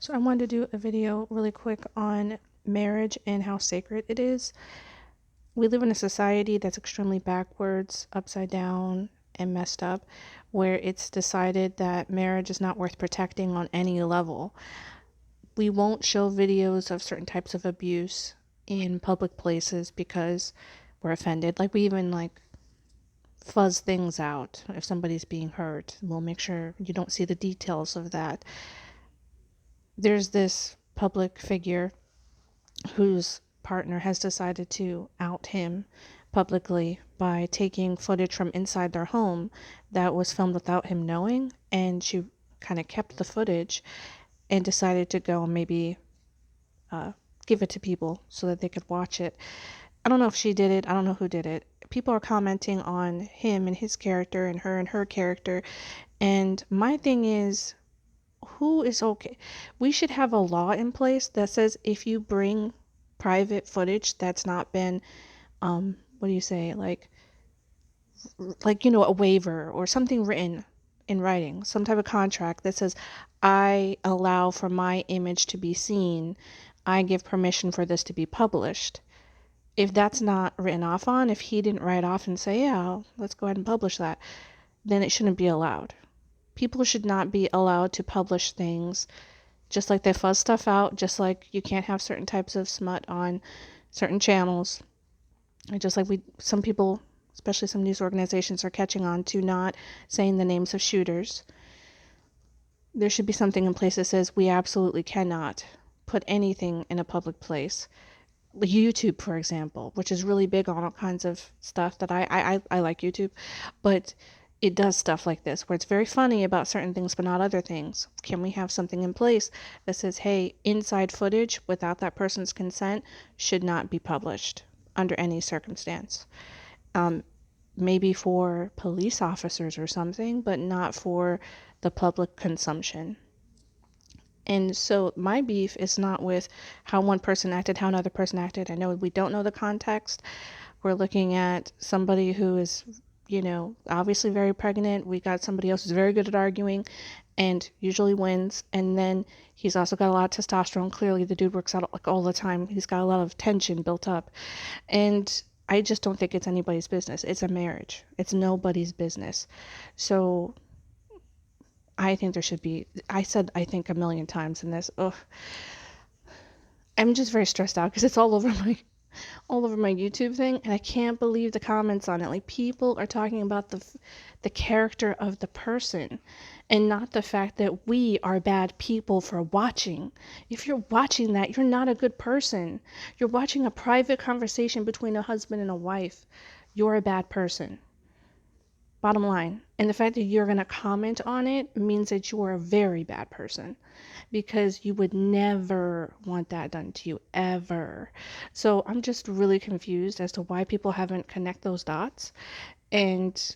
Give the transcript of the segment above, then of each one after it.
So I wanted to do a video really quick on marriage and how sacred it is. We live in a society that's extremely backwards, upside down, and messed up, where it's decided that marriage is not worth protecting on any level. We won't show videos of certain types of abuse in public places because we're offended. Like we even fuzz things out if somebody's being hurt. We'll make sure you don't see the details of that. There's this public figure whose partner has decided to out him publicly by taking footage from inside their home that was filmed without him knowing, and she kind of kept the footage and decided to go and maybe give it to people so that they could watch it. I don't know if she did it. I don't know who did it. People are commenting on him and his character and her character. And my thing is, who is okay? We should have a law in place that says if you bring private footage that's not been, what do you say, a waiver or something written in writing, some type of contract that says, I allow for my image to be seen. I give permission for this to be published. If that's not written off on, if he didn't write off and say, yeah, let's go ahead and publish that, then it shouldn't be allowed. People should not be allowed to publish things just like they fuzz stuff out, just like you can't have certain types of smut on certain channels. And just like some people, especially some news organizations, are catching on to not saying the names of shooters. There should be something in place that says we absolutely cannot put anything in a public place. YouTube, for example, which is really big on all kinds of stuff that I like YouTube, but it does stuff like this where it's very funny about certain things but not other things. Can we have something in place that says, hey, inside footage without that person's consent should not be published under any circumstance? Maybe for police officers or something, but not for the public consumption. And so my beef is not with how one person acted, how another person acted. I know we don't know the context. We're looking at somebody who is, obviously very pregnant. We got somebody else who's very good at arguing and usually wins. And then he's also got a lot of testosterone. Clearly the dude works out like all the time. He's got a lot of tension built up. And I just don't think it's anybody's business. It's a marriage. It's nobody's business. So I think there should be, I think a million times in this. Ugh. I'm just very stressed out because it's all over my YouTube thing, and I can't believe the comments on it. Like, people are talking about the character of the person and not the fact that we are bad people for watching. If you're watching that, you're not a good person. You're watching a private conversation between a husband and a wife. You're a bad person. Bottom line. And the fact that you're going to comment on it means that you are a very bad person, because you would never want that done to you, ever. So I'm just really confused as to why people haven't connect those dots and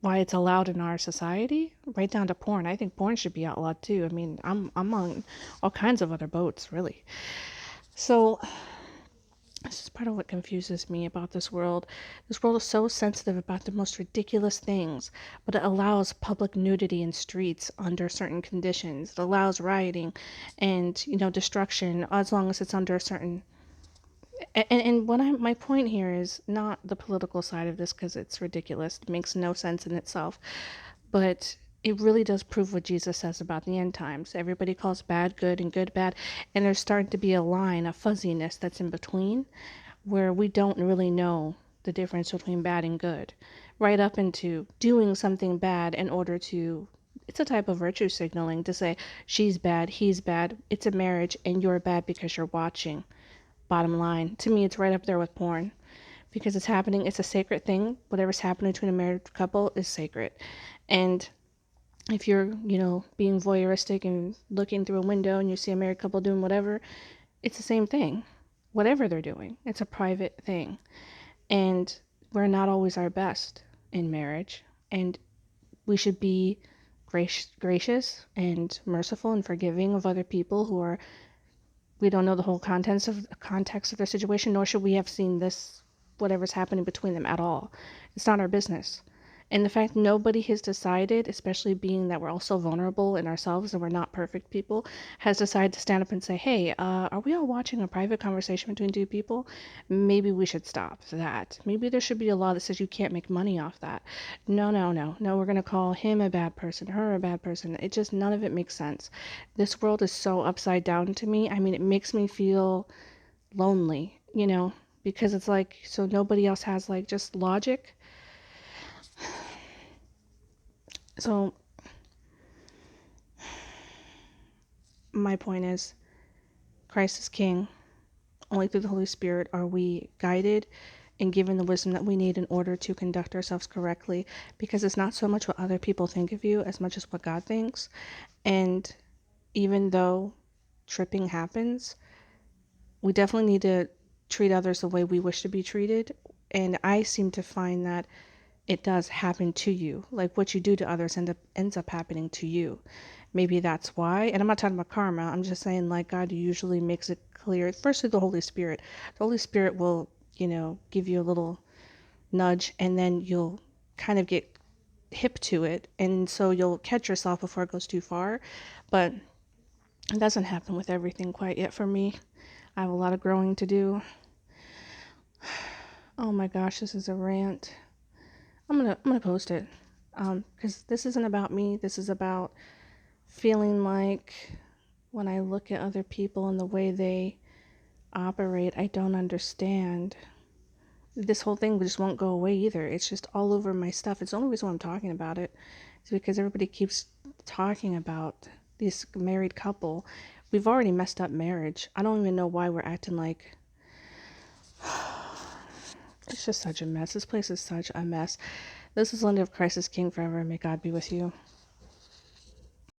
why it's allowed in our society, right down to porn. I think porn should be outlawed too. I mean, I'm on all kinds of other boats, really. So this is part of what confuses me about this world. This world is so sensitive about the most ridiculous things, but it allows public nudity in streets under certain conditions. It allows rioting and, destruction as long as it's under a certain. And my point here is not the political side of this, because it's ridiculous. It makes no sense in itself. But it really does prove what Jesus says about the end times. Everybody calls bad good and good bad, and there's starting to be a line, a fuzziness that's in between, where we don't really know the difference between bad and good, right up into doing something bad in order to. It's a type of virtue signaling to say she's bad, he's bad, it's a marriage, and you're bad because you're watching. Bottom line, to me, it's right up there with porn, because it's happening. It's a sacred thing. Whatever's happening between a married couple is sacred. And if you're, being voyeuristic and looking through a window and you see a married couple doing whatever, it's the same thing. Whatever they're doing, it's a private thing. And we're not always our best in marriage. And we should be gracious and merciful and forgiving of other people who are, we don't know the whole context of their situation, nor should we have seen this, whatever's happening between them at all. It's not our business. And the fact nobody has decided, especially being that we're all so vulnerable in ourselves and we're not perfect people, has decided to stand up and say, hey, are we all watching a private conversation between two people? Maybe we should stop that. Maybe there should be a law that says you can't make money off that. No, no, no. No, we're going to call him a bad person, her a bad person. It just, none of it makes sense. This world is so upside down to me. I mean, it makes me feel lonely, because it's like, so nobody else has like just logic. So my point is, Christ is King. Only through the Holy Spirit are we guided and given the wisdom that we need in order to conduct ourselves correctly, because it's not so much what other people think of you as much as what God thinks. And even though tripping happens, we definitely need to treat others the way we wish to be treated. And I seem to find that it does happen to you. Like what you do to others ends up happening to you. Maybe that's why. And I'm not talking about karma. I'm just saying, like, God usually makes it clear. First, through the Holy Spirit. The Holy Spirit will, give you a little nudge, and then you'll kind of get hip to it. And so you'll catch yourself before it goes too far. But it doesn't happen with everything quite yet for me. I have a lot of growing to do. Oh my gosh, this is a rant. I'm gonna post it. Because this isn't about me. This is about feeling like when I look at other people and the way they operate, I don't understand. This whole thing just won't go away either. It's just all over my stuff. It's the only reason why I'm talking about it is because everybody keeps talking about this married couple. We've already messed up marriage. I don't even know why we're acting like it's just such a mess. This place is such a mess. This is Linda of Christ is King forever. May God be with you.